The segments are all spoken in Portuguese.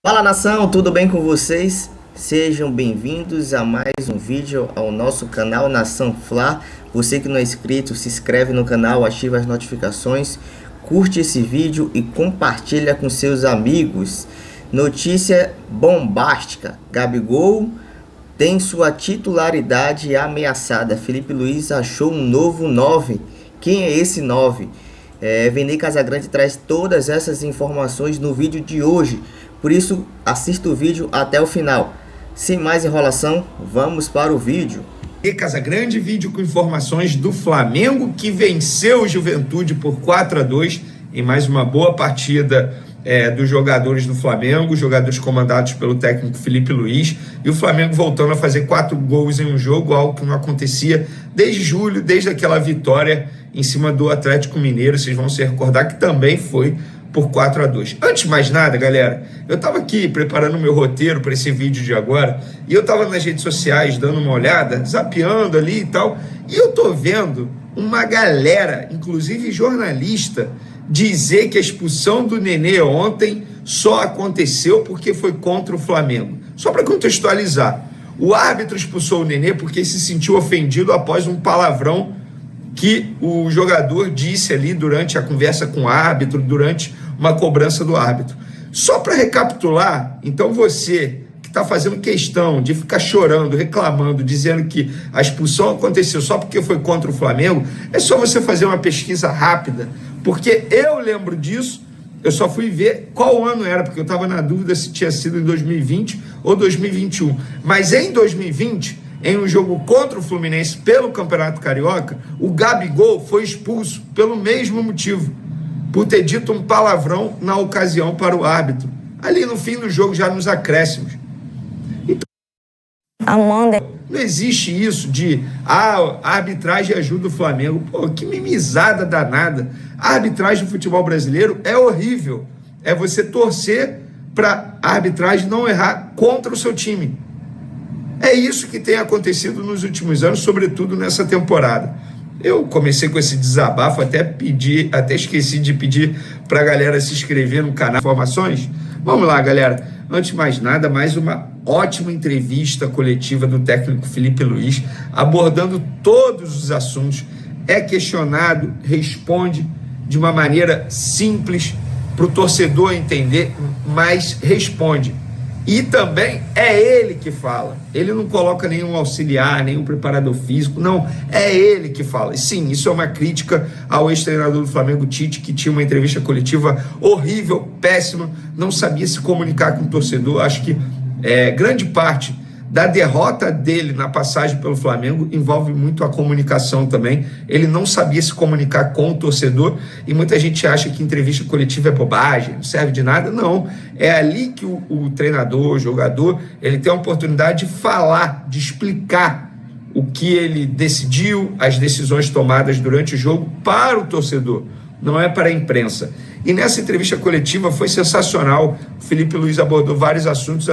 Fala nação, tudo bem com vocês? Sejam bem-vindos a mais um vídeo ao nosso canal Nação Fla. Você que não é inscrito, se inscreve no canal, ativa as notificações, curte esse vídeo e compartilha com seus amigos. Notícia bombástica: Gabigol tem sua titularidade ameaçada. Felipe Luiz achou um novo 9. Quem é esse 9? Vene Casagrande traz todas essas informações no vídeo de hoje. Por isso, assista o vídeo até o final. Sem mais enrolação, vamos para o vídeo. E Casagrande, vídeo com informações do Flamengo, que venceu o Juventude por 4-2 em mais uma boa partida dos jogadores do Flamengo, jogadores comandados pelo técnico Felipe Luiz, e o Flamengo voltando a fazer 4 gols em um jogo, algo que não acontecia desde julho, desde aquela vitória em cima do Atlético Mineiro. Vocês vão se recordar que também foi por 4-2. Antes de mais nada, galera, eu estava aqui preparando o meu roteiro para esse vídeo de agora, e eu estava nas redes sociais dando uma olhada, zapeando ali e tal, e eu tô vendo uma galera, inclusive jornalista, dizer que a expulsão do Nenê ontem só aconteceu porque foi contra o Flamengo. Só para contextualizar, o árbitro expulsou o Nenê porque se sentiu ofendido após um palavrão que o jogador disse ali durante a conversa com o árbitro, durante uma cobrança do árbitro. Só para recapitular, então você que está fazendo questão de ficar chorando, reclamando, dizendo que a expulsão aconteceu só porque foi contra o Flamengo, é só você fazer uma pesquisa rápida, porque eu lembro disso. Eu só fui ver qual ano era, porque eu estava na dúvida se tinha sido em 2020 ou 2021. Mas em 2020, em um jogo contra o Fluminense pelo Campeonato Carioca, o Gabigol foi expulso pelo mesmo motivo, por ter dito um palavrão na ocasião para o árbitro, ali no fim do jogo, já nos acréscimos. Então, Amanda, não existe isso de a arbitragem ajuda o Flamengo. Pô, que mimizada danada. A arbitragem do futebol brasileiro é horrível. É você torcer para a arbitragem não errar contra o seu time. É isso que tem acontecido nos últimos anos, sobretudo nessa temporada. Eu comecei com esse desabafo, até esqueci de pedir para a galera se inscrever no canal Informações. Vamos lá, galera. Antes de mais nada, mais uma ótima entrevista coletiva do técnico Felipe Luiz, abordando todos os assuntos. É questionado, responde de uma maneira simples para o torcedor entender, mas responde. E também é ele que fala. Ele não coloca nenhum auxiliar, nenhum preparador físico. Não, é ele que fala. E sim, isso é uma crítica ao ex-treinador do Flamengo, Tite, que tinha uma entrevista coletiva horrível, péssima, não sabia se comunicar com o torcedor. Acho que grande parte da derrota dele na passagem pelo Flamengo envolve muito a comunicação também. Ele não sabia se comunicar com o torcedor, e muita gente acha que entrevista coletiva é bobagem, não serve de nada. Não, é ali que o treinador, o jogador, ele tem a oportunidade de falar, de explicar o que ele decidiu, as decisões tomadas durante o jogo para o torcedor, não é para a imprensa. E nessa entrevista coletiva foi sensacional. O Felipe Luiz abordou vários assuntos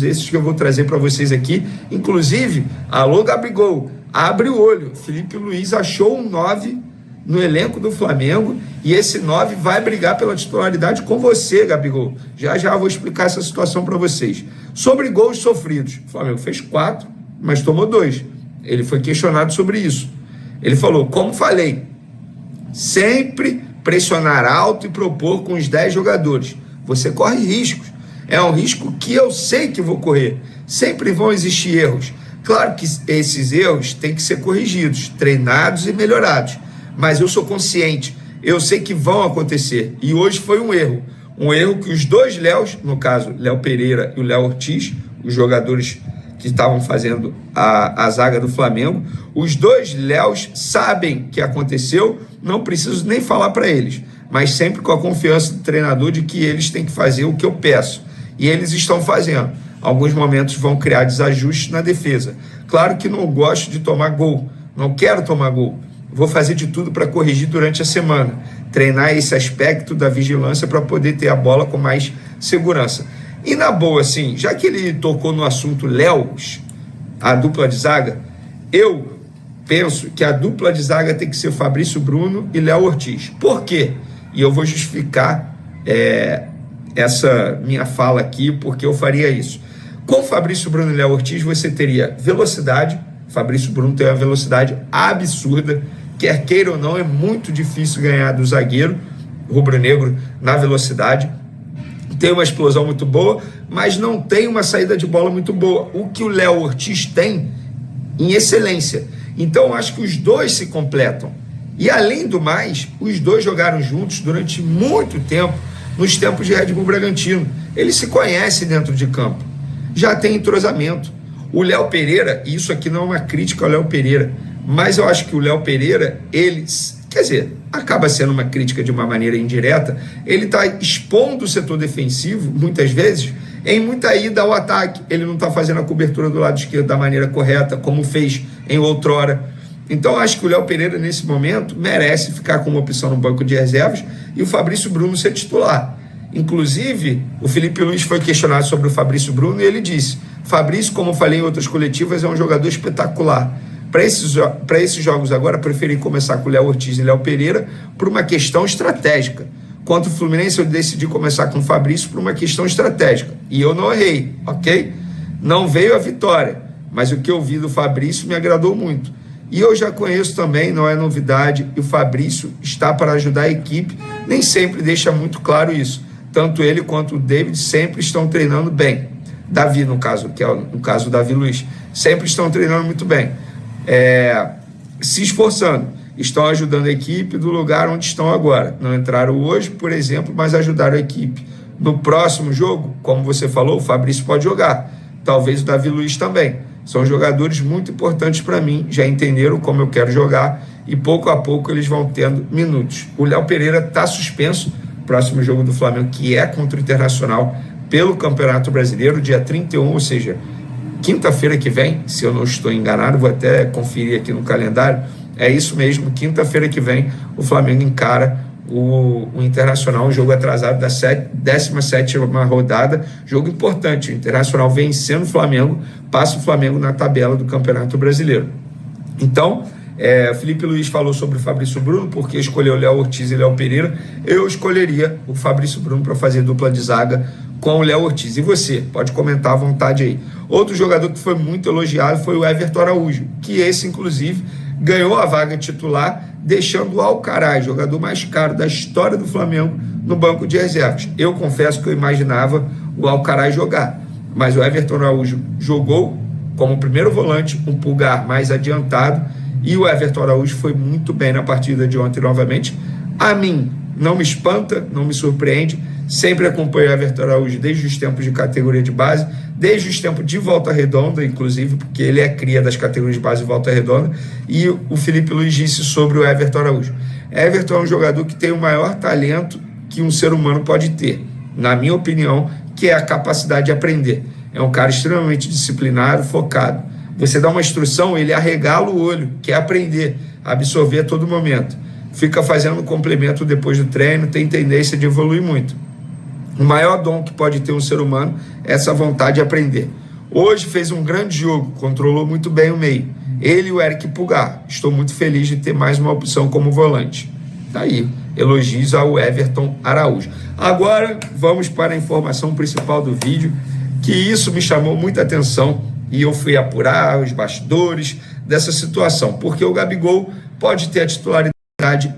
esses que eu vou trazer para vocês aqui. Inclusive, alô Gabigol, abre o olho. Felipe Luiz achou um 9 no elenco do Flamengo, e esse 9 vai brigar pela titularidade com você, Gabigol. Já já vou explicar essa situação para vocês. Sobre gols sofridos, o Flamengo fez 4, mas tomou 2. Ele foi questionado sobre isso. Ele falou: como falei, sempre pressionar alto e propor com os 10 jogadores. Você corre riscos. É um risco que eu sei que vou correr. Sempre vão existir erros. Claro que esses erros têm que ser corrigidos, treinados e melhorados. Mas eu sou consciente. Eu sei que vão acontecer. E hoje foi um erro. Um erro que os 2 Léos, no caso, Léo Pereira e o Léo Ortiz, os jogadores que estavam fazendo a zaga do Flamengo, os 2 Léos sabem que aconteceu, não preciso nem falar para eles, mas sempre com a confiança do treinador de que eles têm que fazer o que eu peço, e eles estão fazendo. Alguns momentos vão criar desajustes na defesa. Claro que não gosto de tomar gol, não quero tomar gol, vou fazer de tudo para corrigir durante a semana, treinar esse aspecto da vigilância para poder ter a bola com mais segurança. E na boa, assim, já que ele tocou no assunto Léos, a dupla de zaga, eu penso que a dupla de zaga tem que ser Fabrício Bruno e Léo Ortiz. Por quê? E eu vou justificar essa minha fala aqui, porque eu faria isso. Com Fabrício Bruno e Léo Ortiz, você teria velocidade. Fabrício Bruno tem uma velocidade absurda, quer queira ou não, é muito difícil ganhar do zagueiro rubro-negro na velocidade. Tem uma explosão muito boa, mas não tem uma saída de bola muito boa, o que o Léo Ortiz tem em excelência. Então, acho que os dois se completam. E, além do mais, os dois jogaram juntos durante muito tempo, nos tempos de Red Bull Bragantino. Eles se conhecem dentro de campo. Já tem entrosamento. O Léo Pereira, e isso aqui não é uma crítica ao Léo Pereira, mas eu acho que o Léo Pereira, quer dizer, acaba sendo uma crítica de uma maneira indireta, ele está expondo o setor defensivo, muitas vezes, em muita ida ao ataque. Ele não está fazendo a cobertura do lado esquerdo da maneira correta, como fez em outrora. Então, acho que o Léo Pereira, nesse momento, merece ficar com uma opção no banco de reservas e o Fabrício Bruno ser titular. Inclusive, o Felipe Luiz foi questionado sobre o Fabrício Bruno e ele disse: Fabrício, como eu falei em outras coletivas, é um jogador espetacular. Para esses jogos agora, preferi começar com o Léo Ortiz e Léo Pereira por uma questão estratégica. Contra o Fluminense, eu decidi começar com o Fabrício por uma questão estratégica. E eu não errei, ok? Não veio a vitória, mas o que eu vi do Fabrício me agradou muito. E eu já conheço também, não é novidade, e o Fabrício está para ajudar a equipe, nem sempre deixa muito claro isso. Tanto ele quanto o David sempre estão treinando bem. Davi, no caso, que é o caso do Davi Luiz, sempre estão treinando muito bem. Se esforçando, estão ajudando a equipe do lugar onde estão agora. Não entraram hoje, por exemplo, mas ajudaram a equipe. No próximo jogo, como você falou, o Fabrício pode jogar, talvez o Davi Luiz também. São jogadores muito importantes para mim, já entenderam como eu quero jogar e pouco a pouco eles vão tendo minutos. O Léo Pereira está suspenso, próximo jogo do Flamengo, que é contra o Internacional pelo Campeonato Brasileiro, dia 31, ou seja, quinta-feira que vem, se eu não estou enganado, vou até conferir aqui no calendário, é isso mesmo, quinta-feira que vem o Flamengo encara o Internacional, um jogo atrasado da 17ª rodada, jogo importante. O Internacional vencendo o Flamengo, passa o Flamengo na tabela do Campeonato Brasileiro. Então, Felipe Luiz falou sobre o Fabrício Bruno, porque escolheu o Léo Ortiz e Léo Pereira. Eu escolheria o Fabrício Bruno para fazer dupla de zaga com o Léo Ortiz. E você? Pode comentar à vontade aí. Outro jogador que foi muito elogiado foi o Everton Araújo, que esse, inclusive, ganhou a vaga titular, deixando o Alcaraz, jogador mais caro da história do Flamengo, no banco de reservas. Eu confesso que eu imaginava o Alcaraz jogar, mas o Everton Araújo jogou como primeiro volante, um pulgar mais adiantado, e o Everton Araújo foi muito bem na partida de ontem novamente. A mim, não me espanta, não me surpreende, sempre acompanho o Everton Araújo desde os tempos de categoria de base, desde os tempos de Volta Redonda, inclusive, porque ele é cria das categorias de base de Volta Redonda, e o Felipe Luiz disse sobre o Everton Araújo. Everton é um jogador que tem o maior talento que um ser humano pode ter, na minha opinião, que é a capacidade de aprender. É um cara extremamente disciplinado, focado. Você dá uma instrução, ele arregala o olho, quer aprender, absorver a todo momento. Fica fazendo um complemento depois do treino, tem tendência de evoluir muito. O maior dom que pode ter um ser humano é essa vontade de aprender. Hoje fez um grande jogo, controlou muito bem o meio. Ele e o Eric Pulgar. Estou muito feliz de ter mais uma opção como volante. Daí, elogios ao Everton Araújo. Agora, vamos para a informação principal do vídeo, que isso me chamou muita atenção e eu fui apurar os bastidores dessa situação, porque o Gabigol pode ter a titularidade,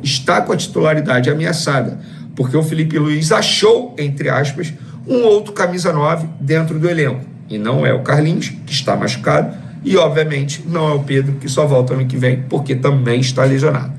está com a titularidade ameaçada, porque o Felipe Luiz achou, entre aspas, um outro camisa 9 dentro do elenco. E não é o Carlinhos, que está machucado, e obviamente não é o Pedro, que só volta ano que vem, porque também está lesionado.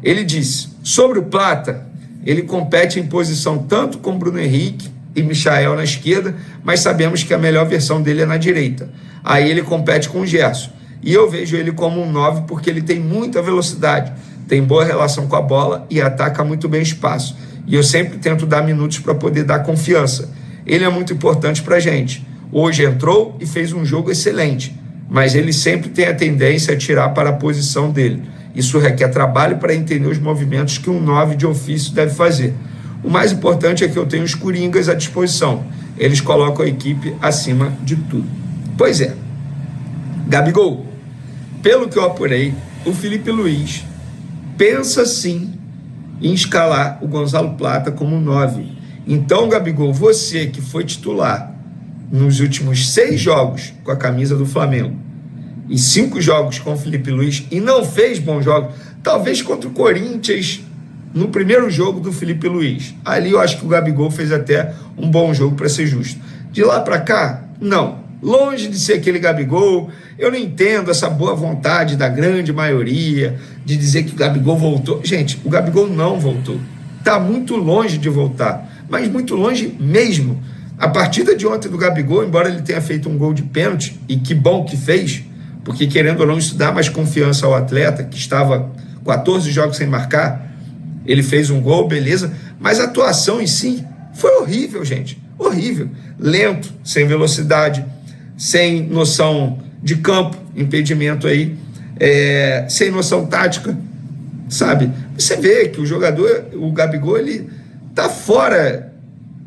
Ele disse, sobre o Plata, ele compete em posição tanto com Bruno Henrique e Michael na esquerda, mas sabemos que a melhor versão dele é na direita. Aí ele compete com o Gerson. E eu vejo ele como um 9 porque ele tem muita velocidade, tem boa relação com a bola e ataca muito bem espaço. E eu sempre tento dar minutos para poder dar confiança. Ele é muito importante para a gente. Hoje entrou e fez um jogo excelente, mas ele sempre tem a tendência a tirar para a posição dele. Isso requer trabalho para entender os movimentos que um 9 de ofício deve fazer. O mais importante é que eu tenho os coringas à disposição. Eles colocam a equipe acima de tudo. Pois é. Gabigol, pelo que eu apurei, o Felipe Luiz pensa sim em escalar o Gonzalo Plata como 9. Então, Gabigol, você que foi titular nos últimos 6 jogos com a camisa do Flamengo e 5 jogos com o Felipe Luiz e não fez bons jogos, talvez contra o Corinthians no primeiro jogo do Felipe Luiz. Ali eu acho que o Gabigol fez até um bom jogo, para ser justo. De lá para cá, não. Longe de ser aquele Gabigol, eu não entendo essa boa vontade da grande maioria de dizer que o Gabigol voltou. Gente, o Gabigol não voltou. Está muito longe de voltar, mas muito longe mesmo. A partida de ontem do Gabigol, embora ele tenha feito um gol de pênalti, e que bom que fez, porque querendo ou não, isso dá mais confiança ao atleta, que estava 14 jogos sem marcar, ele fez um gol, beleza, mas a atuação em si foi horrível, gente, horrível. Lento, sem velocidade, sem noção de campo, impedimento aí, sem noção tática, sabe? Você vê que o jogador, o Gabigol, ele tá fora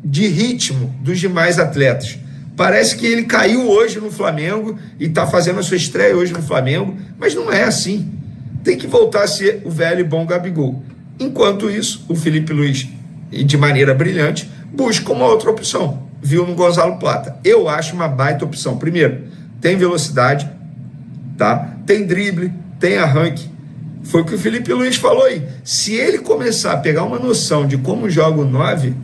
de ritmo dos demais atletas. Parece que ele caiu hoje no Flamengo e tá fazendo a sua estreia hoje no Flamengo, mas não é assim. Tem que voltar a ser o velho e bom Gabigol. Enquanto isso, o Felipe Luiz, de maneira brilhante, busca uma outra opção. Viu no Gonzalo Plata. Eu acho uma baita opção. Primeiro, tem velocidade, tá? Tem drible, tem arranque. Foi o que o Felipe Luiz falou aí. Se ele começar a pegar uma noção de como joga o 9,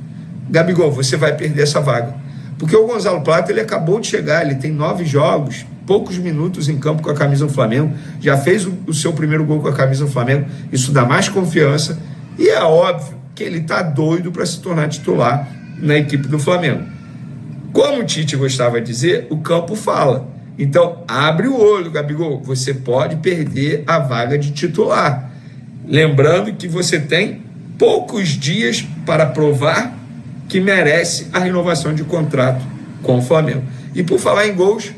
Gabigol, você vai perder essa vaga. Porque o Gonzalo Plata, ele acabou de chegar, ele tem 9 jogos, poucos minutos em campo com a camisa do Flamengo, já fez o seu primeiro gol com a camisa do Flamengo, isso dá mais confiança, e é óbvio que ele tá doido para se tornar titular na equipe do Flamengo. Como o Tite gostava de dizer, o campo fala. Então, abre o olho, Gabigol, você pode perder a vaga de titular. Lembrando que você tem poucos dias para provar que merece a renovação de contrato com o Flamengo. E por falar em gols,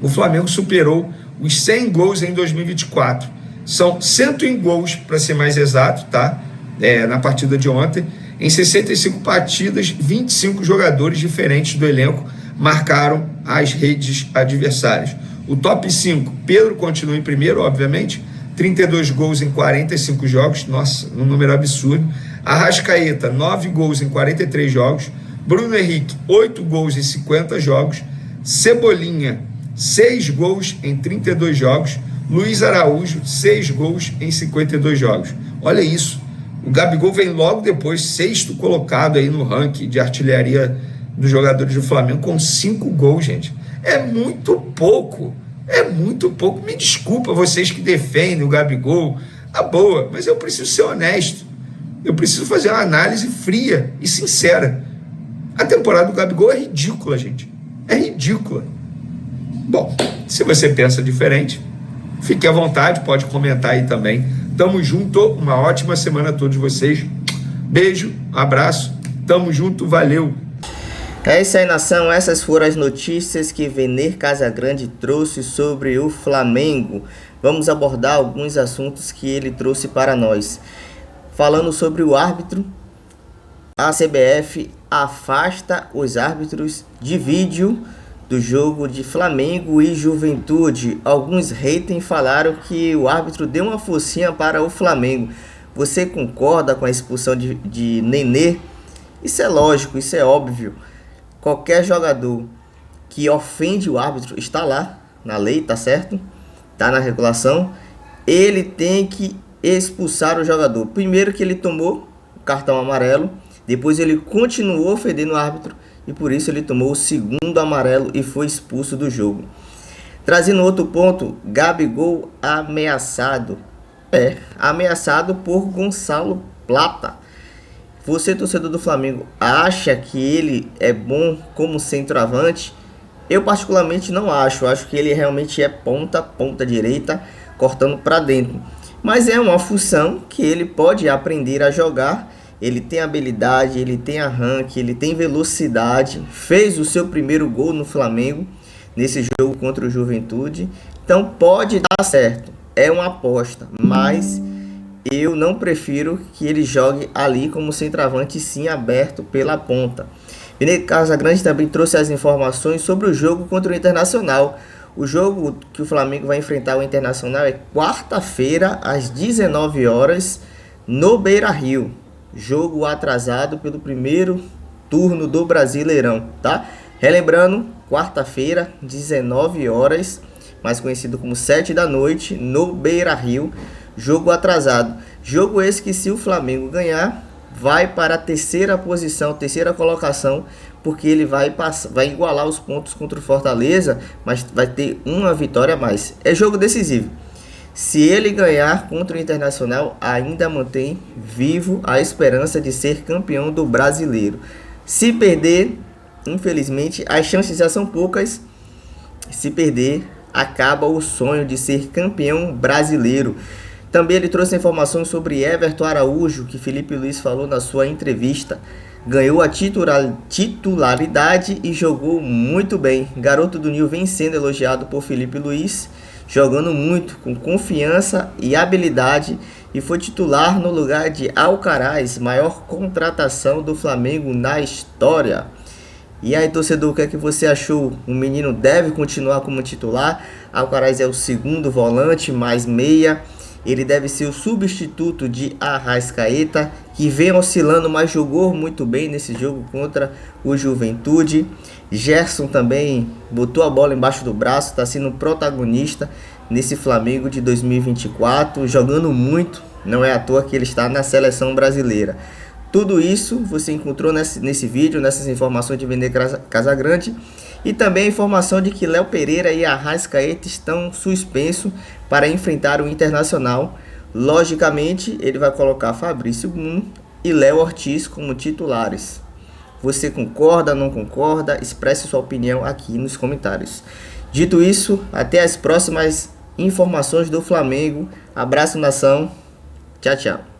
o Flamengo superou os 100 gols em 2024. São 101 gols, para ser mais exato, tá? Na partida de ontem. Em 65 partidas, 25 jogadores diferentes do elenco marcaram as redes adversárias. O top 5, Pedro continua em primeiro, obviamente, 32 gols em 45 jogos, nossa, um número absurdo. Arrascaeta, 9 gols em 43 jogos. Bruno Henrique, 8 gols em 50 jogos. Cebolinha, 6 gols em 32 jogos. Luiz Araújo, 6 gols em 52 jogos. Olha isso. O Gabigol vem logo depois, 6º colocado aí no ranking de artilharia dos jogadores do Flamengo, com 5 gols, gente. É muito pouco. É muito pouco. Me desculpa vocês que defendem o Gabigol. Tá boa, mas eu preciso ser honesto. Eu preciso fazer uma análise fria e sincera. A temporada do Gabigol é ridícula, gente. É ridícula. Bom, se você pensa diferente, fique à vontade, pode comentar aí também. Tamo junto, uma ótima semana a todos vocês. Beijo, abraço, tamo junto, valeu. É isso aí, nação. Essas foram as notícias que Venner Casagrande trouxe sobre o Flamengo. Vamos abordar alguns assuntos que ele trouxe para nós. Falando sobre o árbitro, a CBF afasta os árbitros de vídeo do jogo de Flamengo e Juventude. Alguns haters falaram que o árbitro deu uma focinha para o Flamengo. Você concorda com a expulsão de Nenê? Isso é lógico, isso é óbvio. Qualquer jogador que ofende o árbitro está lá na lei, tá certo? Tá na regulação. Ele tem que expulsar o jogador. Primeiro que ele tomou o cartão amarelo, depois ele continuou ofendendo o árbitro e por isso ele tomou o 2º amarelo e foi expulso do jogo. Trazendo outro ponto, Gabigol ameaçado. Ameaçado por Gonzalo Plata. Você, torcedor do Flamengo, acha que ele é bom como centroavante? Eu particularmente não acho. Acho que ele realmente é ponta direita, cortando para dentro. Mas é uma função que ele pode aprender a jogar. Ele tem habilidade, ele tem arranque, ele tem velocidade. Fez o seu primeiro gol no Flamengo, nesse jogo contra o Juventude. Então pode dar certo. É uma aposta, mas eu não prefiro que ele jogue ali como centroavante, sim, aberto pela ponta. Venner Casagrande também trouxe as informações sobre o jogo contra o Internacional. O jogo que o Flamengo vai enfrentar o Internacional é quarta-feira, às 19 horas, no Beira-Rio. Jogo atrasado pelo primeiro turno do Brasileirão, tá? Relembrando, quarta-feira, 19 horas, mais conhecido como 7 da noite, no Beira-Rio. Jogo atrasado. Jogo esse que, se o Flamengo ganhar, vai para a terceira posição, terceira colocação, porque ele vai igualar os pontos contra o Fortaleza, mas vai ter uma vitória a mais. É jogo decisivo. Se ele ganhar contra o Internacional, ainda mantém vivo a esperança de ser campeão do Brasileiro. Se perder, infelizmente, as chances já são poucas. Se perder, acaba o sonho de ser campeão brasileiro. Também ele trouxe informações sobre Everton Araújo, que Felipe Luiz falou na sua entrevista. Ganhou a titularidade e jogou muito bem. Garoto do Nil vem sendo elogiado por Felipe Luiz, jogando muito, com confiança e habilidade, e foi titular no lugar de Alcaraz, maior contratação do Flamengo na história. E aí, torcedor, o que é que você achou? O menino deve continuar como titular? Alcaraz é o segundo volante, mais meia. Ele deve ser o substituto de Arrascaeta, que vem oscilando, mas jogou muito bem nesse jogo contra o Juventude. Gerson também botou a bola embaixo do braço, está sendo protagonista nesse Flamengo de 2024, jogando muito. Não é à toa que ele está na seleção brasileira. Tudo isso você encontrou nesse vídeo, nessas informações de Vender Casagrande. E também a informação de que Léo Pereira e Arrascaeta estão suspensos para enfrentar o Internacional. Logicamente, ele vai colocar Fabrício Bruno e Léo Ortiz como titulares. Você concorda, não concorda? Expresse sua opinião aqui nos comentários. Dito isso, até as próximas informações do Flamengo. Abraço, nação. Tchau, tchau.